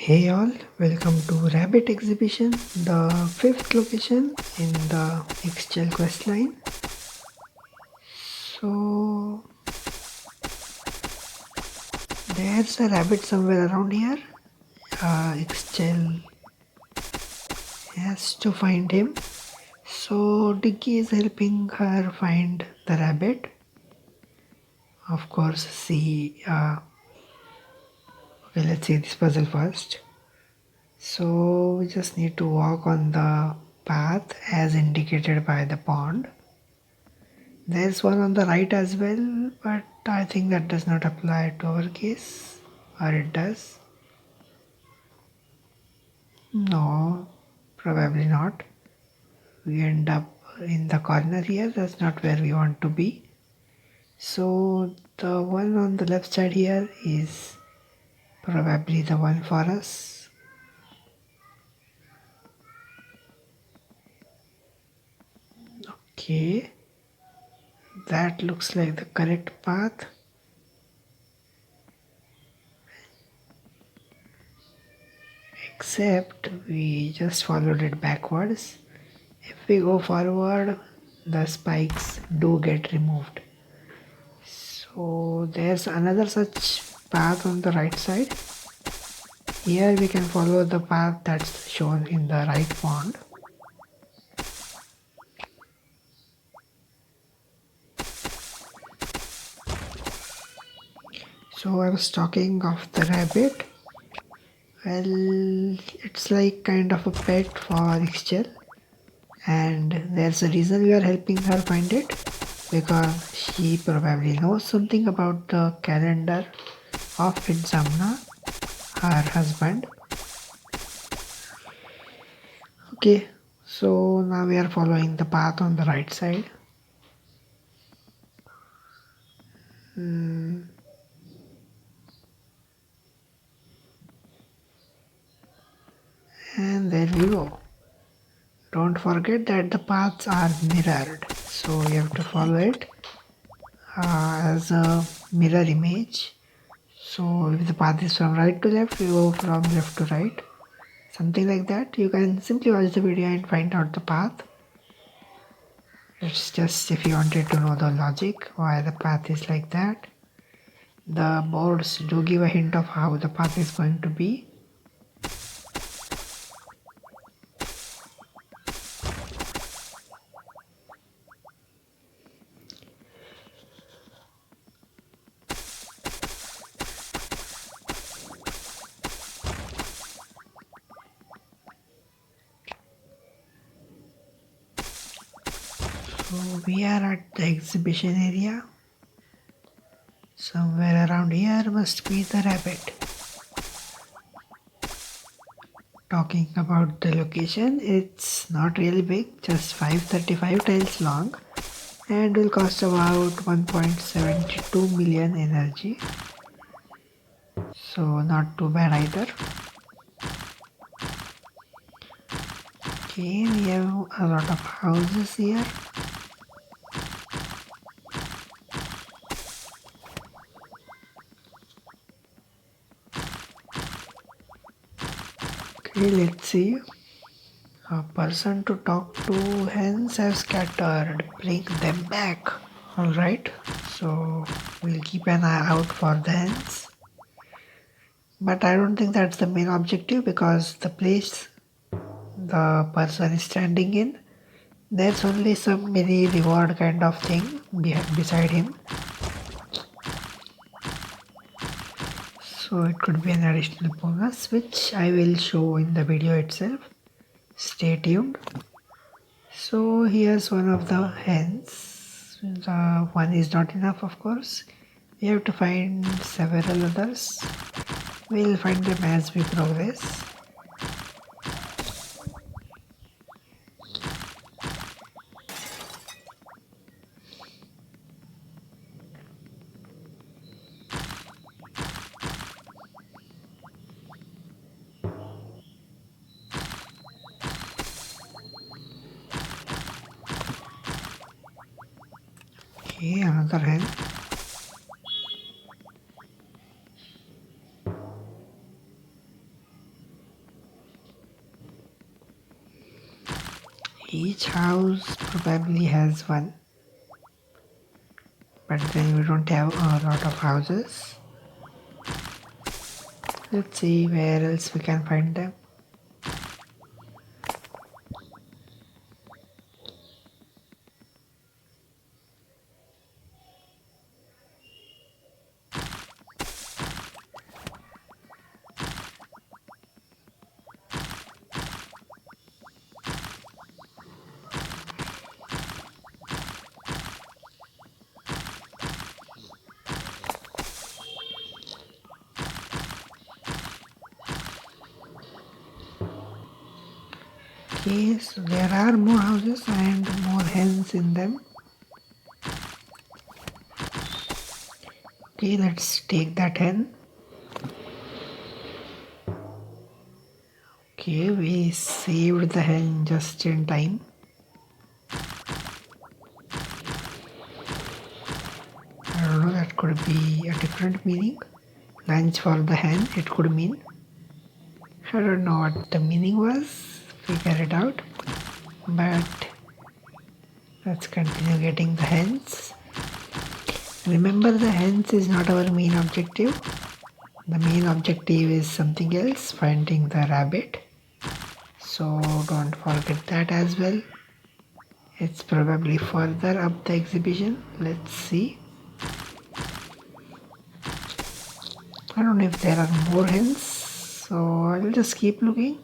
Hey all, welcome to Rabbit Exhibition, the fifth location in the Ixchel questline. So, there's a rabbit somewhere around here. Ixchel has to find him. So, Diggy is helping her find the rabbit. Of course, okay, let's see this puzzle first. So, we just need to walk on the path as indicated by the pond. There's one on the right as well, but I think that does not apply to our case. Or it does? No, probably not. We end up in the corner here. That's not where we want to be. So the one on the left side here is probably the one for us. Okay. That looks like the correct path. Except we just followed it backwards. If we go forward, the spikes do get removed. So there's another such path on the right side. Here we can follow the path that's shown in the right pond. So I was talking of the rabbit. Well, it's like kind of a pet for Ixchel, and there's a reason we are helping her find it, because she probably knows something about the calendar of Itzamna, her husband. Okay, so now we are following the path on the right side. And there we go. Don't forget that the paths are mirrored, so you have to follow it as a mirror image. So if the path is from right to left, you go from left to right, something like that. You can simply watch the video and find out the path. It's just if you wanted to know the logic why the path is like that. The boards do give a hint of how the path is going to be. So we are at the exhibition area. Somewhere around here must be the rabbit. Talking about the location, it's not really big, just 535 tiles long and will cost about 1.72 million energy. So not too bad either. Okay, we have a lot of houses here. Okay, let's see. A person to talk to. Hens have scattered. Bring them back. Alright, so we'll keep an eye out for the hens. But I don't think that's the main objective, because the place the person is standing in, there's only some mini reward kind of thing beside him. So it could be an additional bonus, which I will show in the video itself. Stay tuned. So here's one of the hens. The one is not enough, of course. We have to find several others. We'll find them as we progress. Okay, another hen. Each house probably has one, but then we don't have a lot of houses. Let's see where else we can find them. Okay, so there are more houses and more hens in them. Okay, let's take that hen. Okay, we saved the hen just in time. I don't know, that could be a different meaning. Lunch for the hen, it could mean. I don't know what the meaning was. Figure it out. But let's continue getting the hens. Remember, the hens is not our main objective. The main objective is something else, finding the rabbit. So don't forget that as well. It's probably further up the exhibition. Let's see. I don't know if there are more hens, so I'll just keep looking.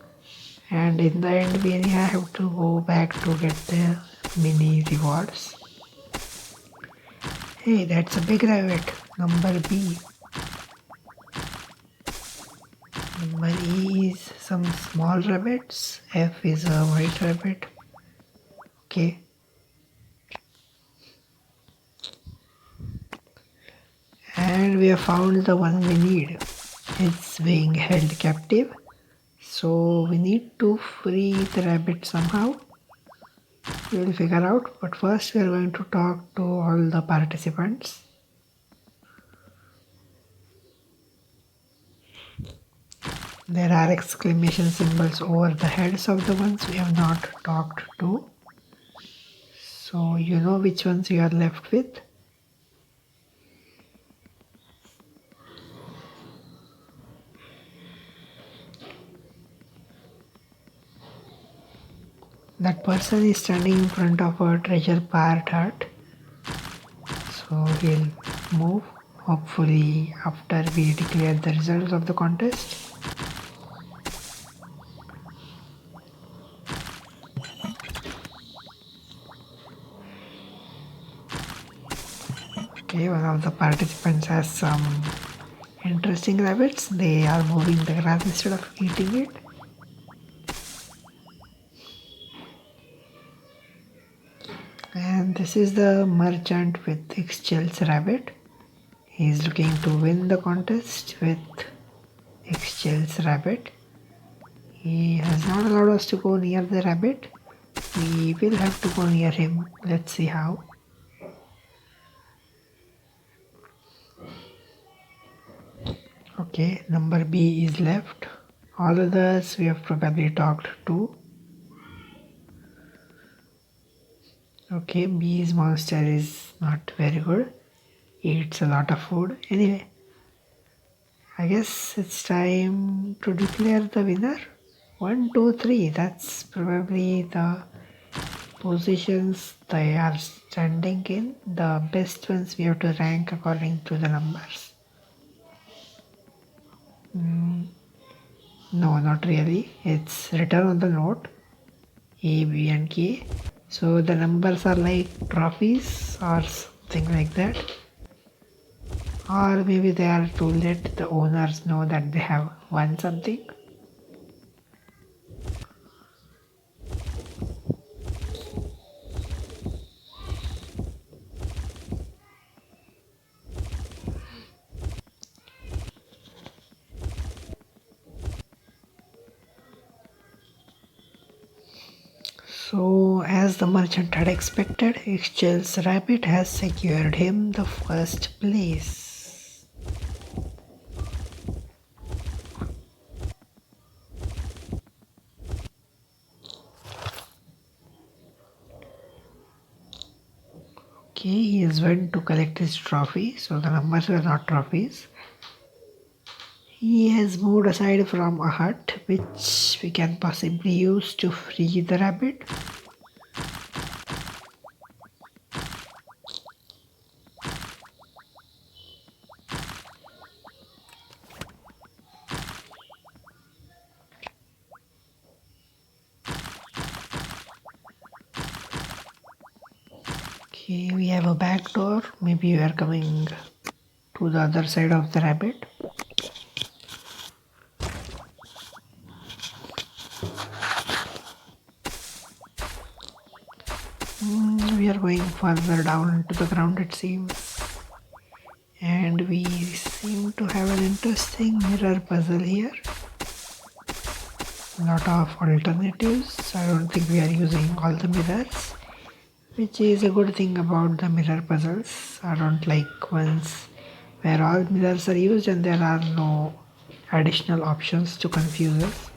And in the end, we have to go back to get the mini rewards. Hey, that's a big rabbit. Number B. Number E is some small rabbits. F is a white rabbit. Okay. And we have found the one we need. It's being held captive. So we need to free the rabbit somehow. We will figure out. But first we are going to talk to all the participants. There are exclamation symbols over the heads of the ones we have not talked to. So you know which ones you are left with. That person is standing in front of a treasure part hut. So he'll move, hopefully after we declare the results of the contest. Okay, one of the participants has some interesting rabbits. They are moving the grass instead of eating it. And this is the merchant with Ixchel's rabbit. He is looking to win the contest with Ixchel's rabbit. He has not allowed us to go near the rabbit. We will have to go near him. Let's see how. Okay, number B is left. All others we have probably talked to. Okay, B's monster is not very good. Eats a lot of food. Anyway, I guess it's time to declare the winner. 1, 2, 3. That's probably the positions they are standing in. The best ones we have to rank according to the numbers. No, not really. It's written on the note. A, B and K. So the numbers are like trophies or something like that. Or maybe they are to let the owners know that they have won something. So, as the merchant had expected, Ixchel's rabbit has secured him the first place. hens went to collect his trophy, so the numbers were not trophies. He has moved aside from a hut, which we can possibly use to free the rabbit. Okay, we have a back door. Maybe we are coming to the other side of the rabbit. We are going further down into the ground, it seems. And we seem to have an interesting mirror puzzle here. A lot of alternatives. I don't think we are using all the mirrors, which is a good thing about the mirror puzzles. I don't like ones where all mirrors are used and there are no additional options to confuse us.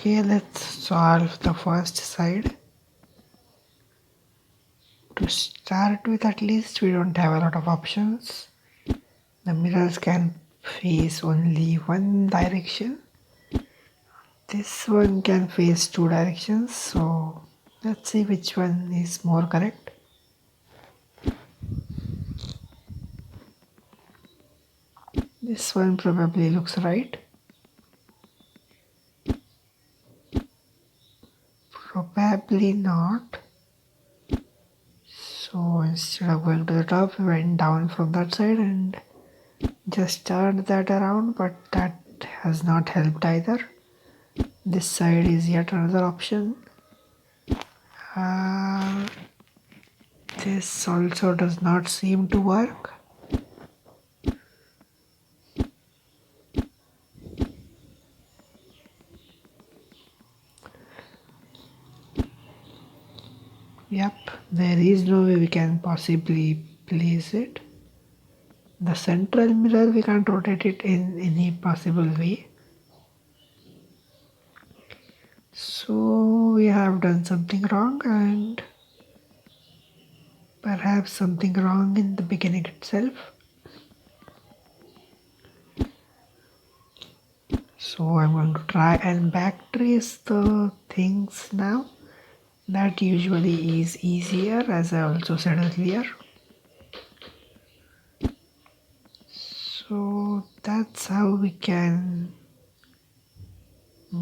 Okay, let's solve the first side. To start with, at least we don't have a lot of options. The mirrors can face only one direction. This one can face two directions, so let's see which one is more correct. This one probably looks right. Probably not. So instead of going to the top, we went down from that side and just turned that around, but that has not helped either. This side is yet another option. This also does not seem to work. Yep, there is no way we can possibly place it. The central mirror, we can't rotate it in any possible way. So we have done something wrong, and perhaps something wrong in the beginning itself. So I'm going to try and backtrace the things now. That usually is easier, as I also said earlier. So that's how we can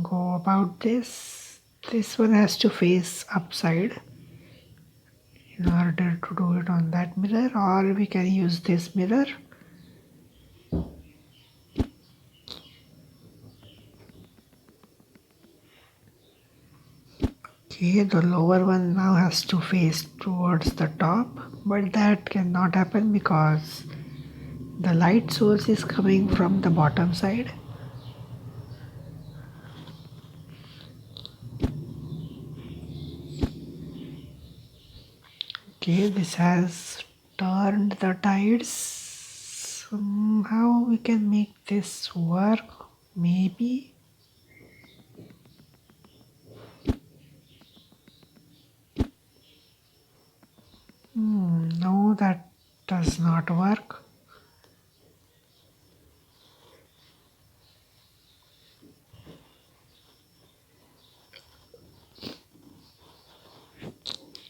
go about this. This one has to face upside in order to do it on that mirror, or we can use this mirror. Okay, the lower one now has to face towards the top, but that cannot happen because the light source is coming from the bottom side. Okay, this has turned the tides. Somehow we can make this work, maybe. No, that does not work.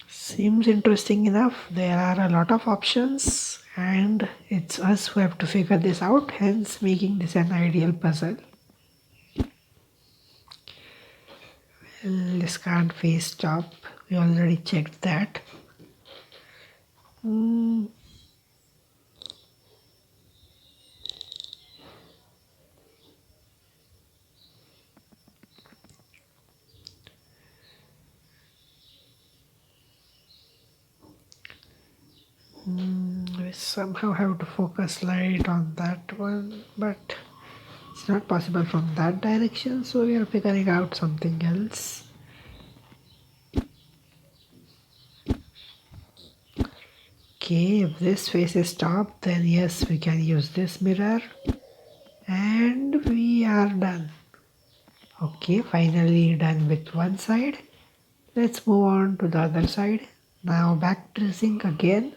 Seems interesting enough. There are a lot of options, and it's us who have to figure this out, hence making this an ideal puzzle. Well, this can't face top. We already checked that. we somehow have to focus light on that one, but it's not possible from that direction, so we are figuring out something else. Okay, if this face is top, then yes, we can use this mirror. And we are done. Okay, finally done with one side. Let's move on to the other side. Now back tracing again.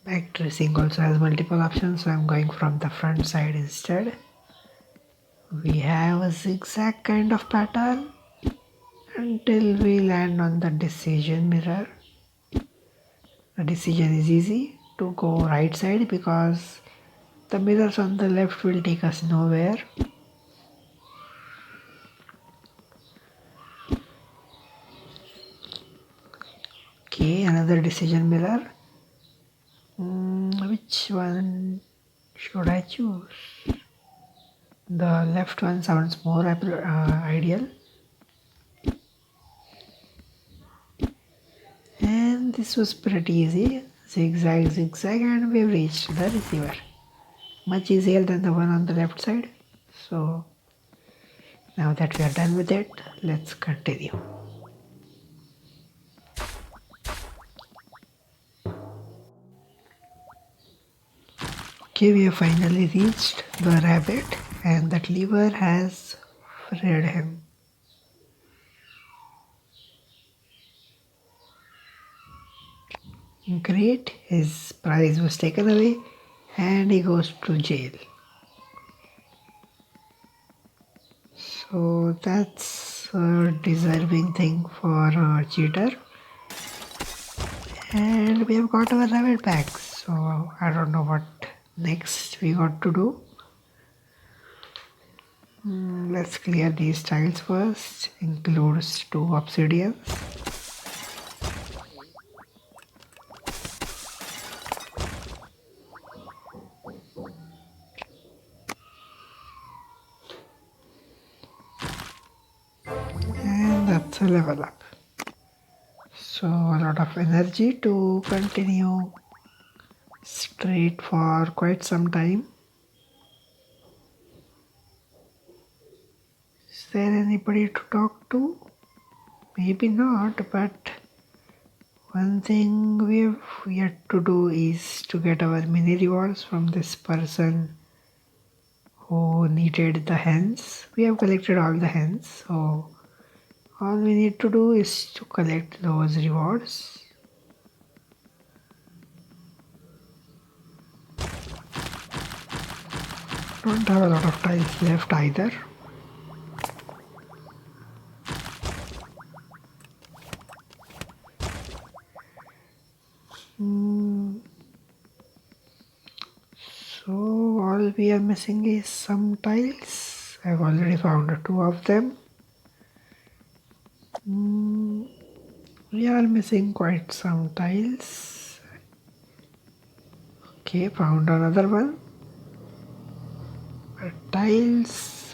Back tracing also has multiple options, so I'm going from the front side instead. We have a zigzag kind of pattern until we land on the decision mirror. The decision is easy to go right side because the mirrors on the left will take us nowhere. Okay, another decision mirror. Which one should I choose? The left one sounds more ideal. And this was pretty easy. Zigzag, zigzag, and we've reached the receiver. Much easier than the one on the left side. So now that we are done with it, let's continue. Okay, we have finally reached the rabbit, and that lever has freed him. Great, his prize was taken away and he goes to jail. So that's a deserving thing for a cheater. And we have got our rabbit back. So I don't know what next we got to do. Let's clear these tiles first. Includes 2 obsidians. And that's a level up. So a lot of energy to continue straight for quite some time. Is there anybody to talk to? Maybe not, but one thing we've yet to do is to get our mini rewards from this person who needed the hens. We have collected all the hens, so all we need to do is to collect those rewards. Don't have a lot of tiles left either. So all we are missing is some tiles. I've already found 2 of them. We are missing quite some tiles. Okay, found another one. But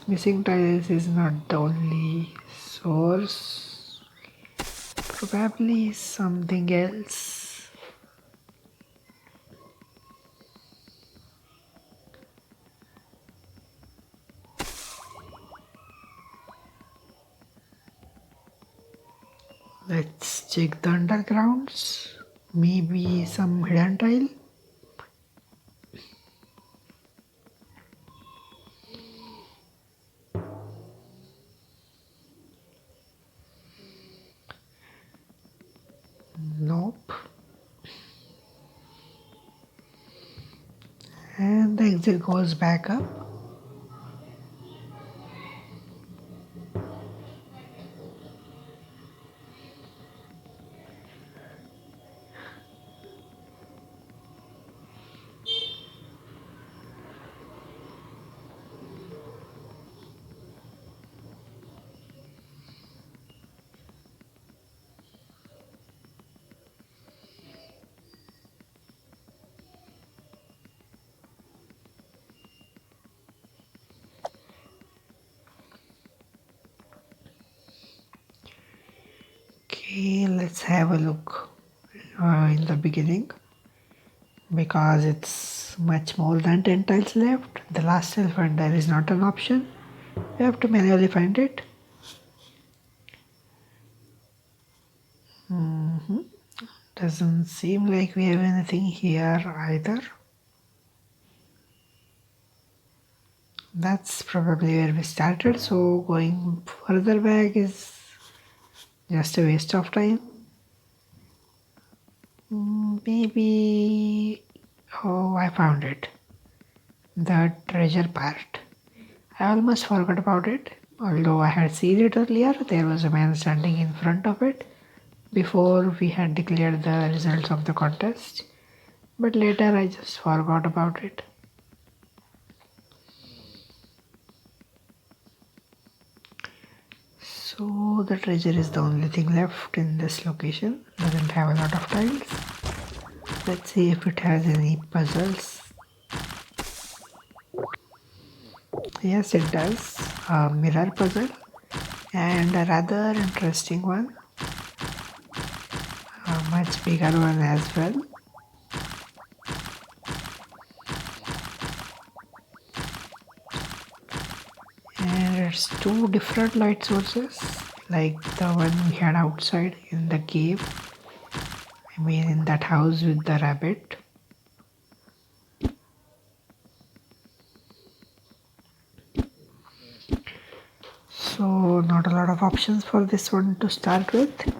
missing tiles is not the only source. Probably something else. Let's check the undergrounds. Maybe some hidden tile. Nope. And the exit goes back up. Okay, let's have a look in the beginning, because it's much more than 10 tiles left. The last tile finder is not an option. We have to manually find it. Doesn't seem like we have anything here either. That's probably where we started, so going further back is just a waste of time. Maybe... Oh, I found it. The treasure part. I almost forgot about it. Although I had seen it earlier, there was a man standing in front of it before we had declared the results of the contest. But later I just forgot about it. So the treasure is the only thing left in this location. Doesn't have a lot of tiles. Let's see if it has any puzzles. Yes, it does. A mirror puzzle and a rather interesting one. A much bigger one as well. And it's two different light sources, like the one we had outside in the cave. I mean, in that house with the rabbit. So not a lot of options for this one to start with.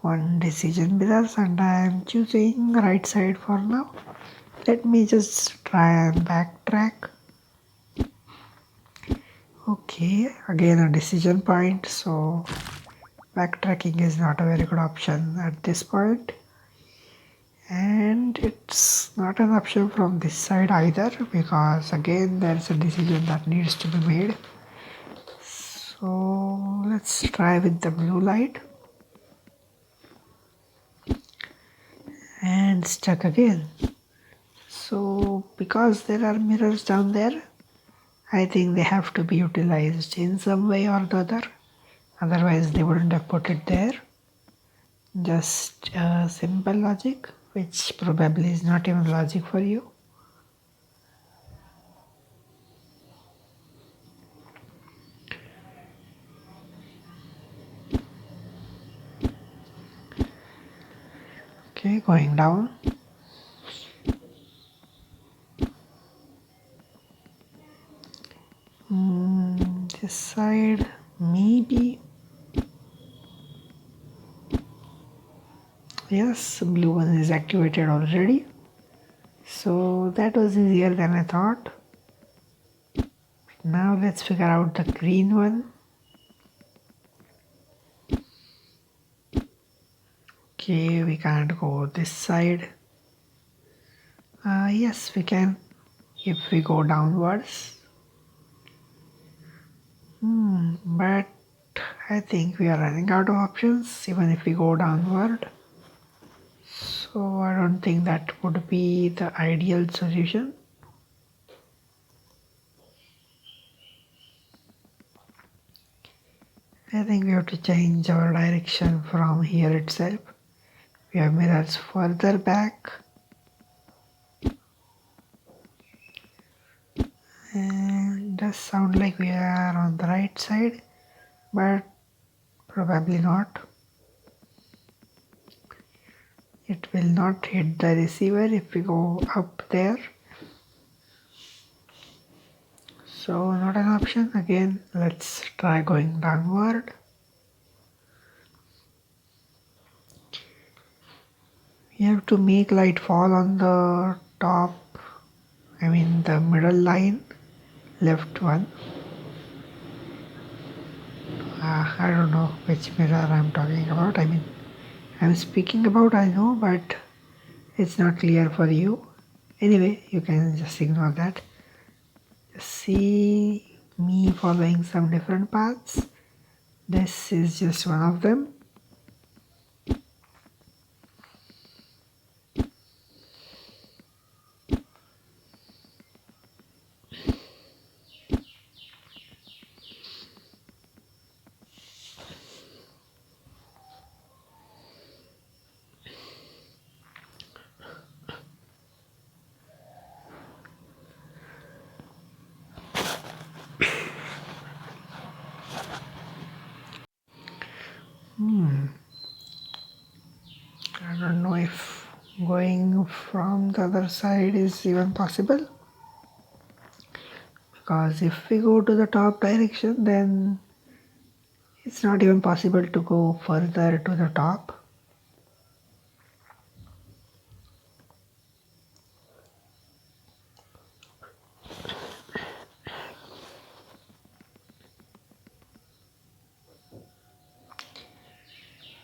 One decision mirrors and I am choosing right side for now. Let me just try and backtrack. Okay, again a decision point, so backtracking is not a very good option at this point. And it's not an option from this side either, because again there's a decision that needs to be made. So let's try with the blue light. And stuck again. So because there are mirrors down there, I think they have to be utilized in some way or the other. Otherwise they wouldn't have put it there. Just simple logic, which probably is not even logic for you. Okay, going down. This side, maybe. Yes, blue one is activated already. So that was easier than I thought. Now let's figure out the green one. Okay, we can't go this side. Yes, we can if we go downwards. But I think we are running out of options even if we go downward. So I don't think that would be the ideal solution. I think we have to change our direction from here itself. We have mirrors further back. And it does sound like we are on the right side, but probably not. It will not hit the receiver if we go up there. So not an option. Again, let's try going downward. We have to make light fall on the top, I mean the middle line, left one. I don't know which mirror I'm talking about. I mean, I'm speaking about, I know, but it's not clear for you. Anyway, you can just ignore that. See me following some different paths. This is just one of them. from the other side is even possible, because if we go to the top direction, then it's not even possible to go further to the top.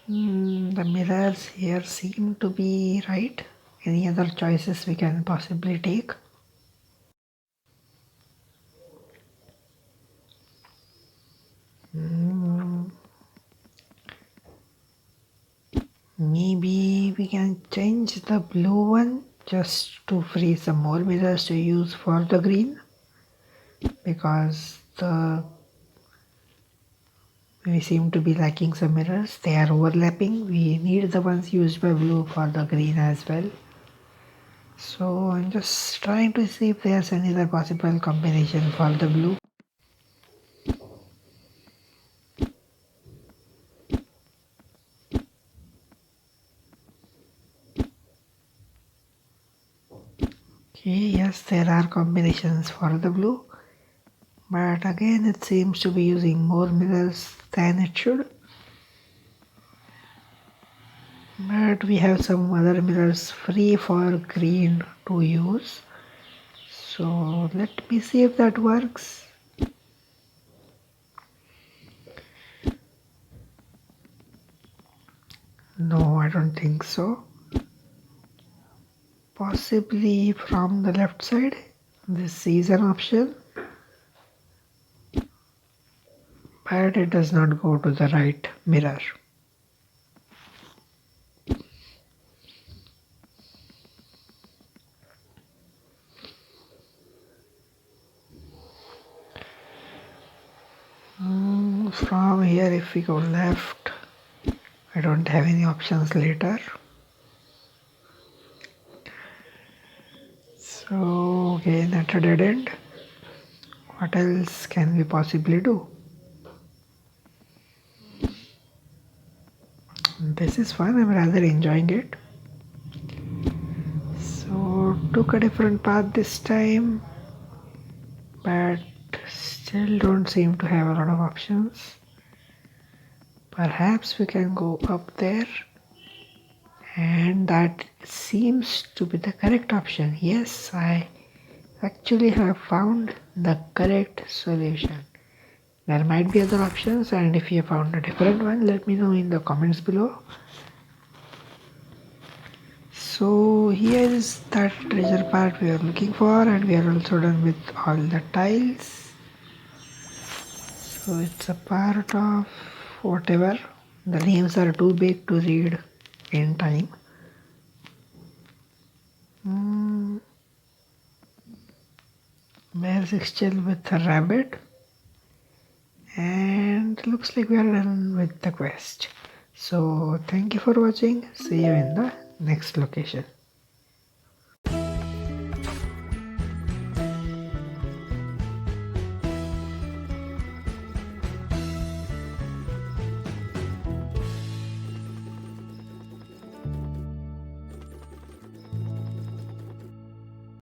The mirrors here seem to be right. Any other choices we can possibly take? Maybe we can change the blue one just to free some more mirrors to use for the green, because we seem to be lacking some mirrors. They are overlapping. We need the ones used by blue for the green as well. So I'm just trying to see if there's any other possible combination for the blue. Okay, yes, there are combinations for the blue, but again it seems to be using more mirrors than it should. But we have some other mirrors free for green to use. So let me see if that works. No, I don't think so. Possibly from the left side. This is an option, but it does not go to the right mirror. From here, if we go left, I don't have any options later. So again, at a dead end. What else can we possibly do? This is fun, I'm rather enjoying it. So took a different path this time, but still don't seem to have a lot of options. Perhaps we can go up there, and that seems to be the correct option. Yes, I actually have found the correct solution. There might be other options, and if you found a different one, let me know in the comments below. So here is that treasure part we are looking for, and we are also done with all the tiles. So it's a part of whatever. The names are too big to read in time. There's Ixchel with a rabbit, and looks like we are done with the quest. So thank you for watching. See you in the next location.